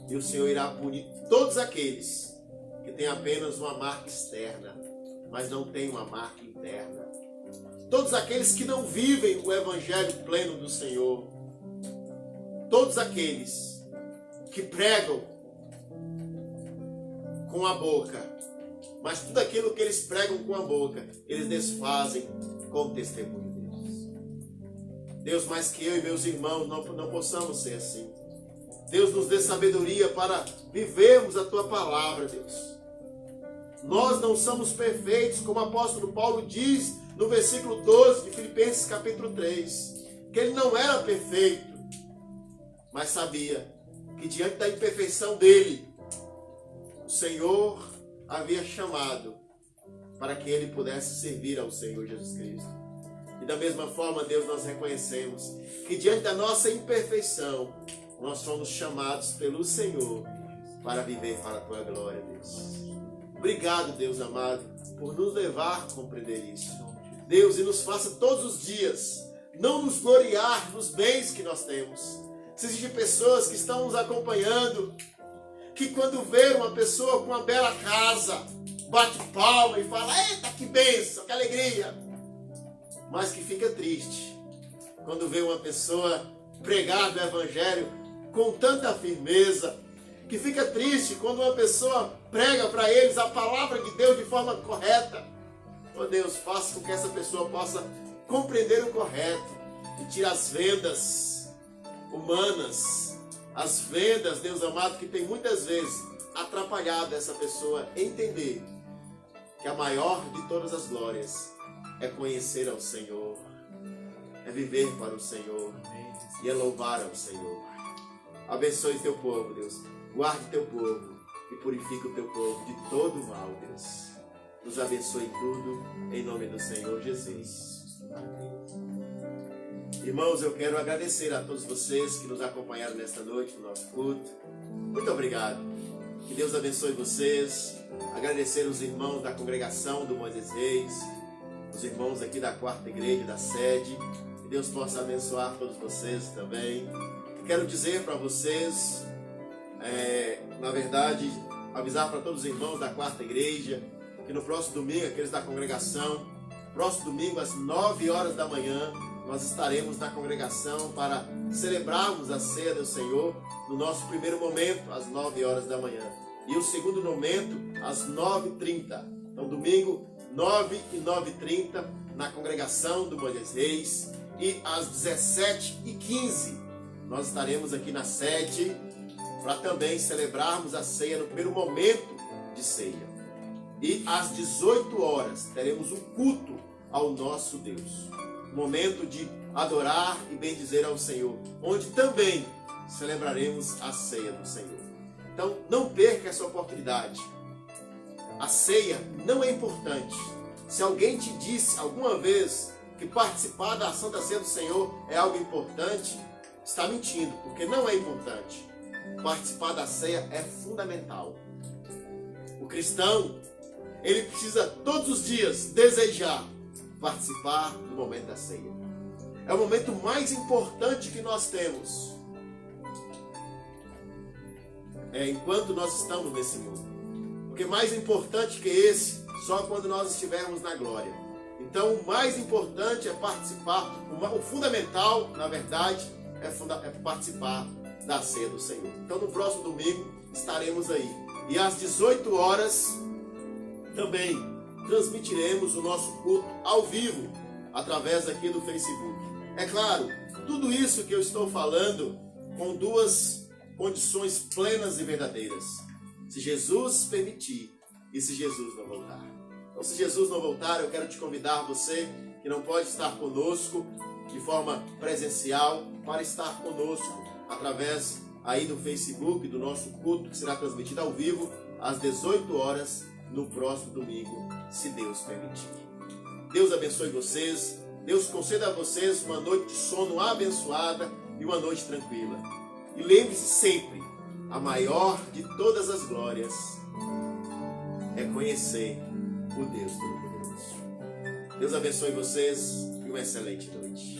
e o Senhor irá punir todos aqueles que têm apenas uma marca externa, mas não têm uma marca interna. Todos aqueles que não vivem o evangelho pleno do Senhor. Todos aqueles que pregam com a boca, mas tudo aquilo que eles pregam com a boca, eles desfazem com o testemunho deles. Deus, mais que eu e meus irmãos não possamos ser assim. Deus, nos dê sabedoria para vivermos a Tua palavra, Deus. Nós não somos perfeitos, como o apóstolo Paulo diz no versículo 12 de Filipenses capítulo 3, que ele não era perfeito, mas sabia que diante da imperfeição dele, o Senhor havia chamado para que ele pudesse servir ao Senhor Jesus Cristo. E da mesma forma, Deus, nós reconhecemos que diante da nossa imperfeição, nós fomos chamados pelo Senhor para viver para a Tua glória, Deus. Obrigado, Deus amado, por nos levar a compreender isso. Deus, e nos faça todos os dias não nos gloriar nos bens que nós temos. Se existem pessoas que estão nos acompanhando, que quando vê uma pessoa com uma bela casa, bate palma e fala: eita, que bênção, que alegria. Mas que fica triste quando vê uma pessoa pregar o evangelho com tanta firmeza, que fica triste quando uma pessoa prega para eles a palavra de Deus de forma correta. Oh Deus, faça com que essa pessoa possa compreender o correto e tire as vendas humanas, as vendas, Deus amado, que tem muitas vezes atrapalhado essa pessoa entender que a maior de todas as glórias é conhecer ao Senhor, é viver para o Senhor e é louvar ao Senhor. Abençoe Teu povo, Deus. Guarde Teu povo e purifique o Teu povo de todo o mal, Deus. Nos abençoe em tudo, em nome do Senhor Jesus. Amém. Irmãos, eu quero agradecer a todos vocês que nos acompanharam nesta noite no nosso culto. Muito obrigado. Que Deus abençoe vocês. Agradecer os irmãos da congregação do Moisés Reis, os irmãos aqui da quarta igreja, da sede. Que Deus possa abençoar todos vocês também. Quero dizer para vocês, na verdade, avisar para todos os irmãos da quarta igreja, que no próximo domingo, aqueles da congregação, próximo domingo às 9 horas da manhã, nós estaremos na congregação para celebrarmos a ceia do Senhor no nosso primeiro momento, às 9 horas da manhã. E o segundo momento, às 9h30. Então, domingo, 9 e 9h30, na congregação do Moisés Reis. E às 17h15, nós estaremos aqui na sede para também celebrarmos a ceia no primeiro momento de ceia. E às 18 horas teremos um culto ao nosso Deus. Momento de adorar e bendizer ao Senhor, onde também celebraremos a ceia do Senhor. Então, não perca essa oportunidade. A ceia não é importante. Se alguém te disse alguma vez que participar da Santa Ceia do Senhor é algo importante, está mentindo, porque não é importante. Participar da ceia é fundamental. O cristão, ele precisa todos os dias desejar participar do momento da ceia. É o momento mais importante que nós temos. Enquanto nós estamos nesse mundo. Porque mais importante que esse, só quando nós estivermos na glória. Então o mais importante é participar, o fundamental, na verdade, é participar da ceia do Senhor. Então no próximo domingo estaremos aí. E às 18 horas também transmitiremos o nosso culto ao vivo, através aqui do Facebook. É claro, tudo isso que eu estou falando com duas condições plenas e verdadeiras. Se Jesus permitir e se Jesus não voltar. Então, se Jesus não voltar, eu quero te convidar, você que não pode estar conosco de forma presencial, para estar conosco através aí do Facebook, do nosso culto, que será transmitido ao vivo às 18 horas no próximo domingo, se Deus permitir. Deus abençoe vocês, Deus conceda a vocês uma noite de sono abençoada e uma noite tranquila. E lembre-se sempre, a maior de todas as glórias é conhecer o Deus Todo-Poderoso. Deus abençoe vocês e uma excelente noite.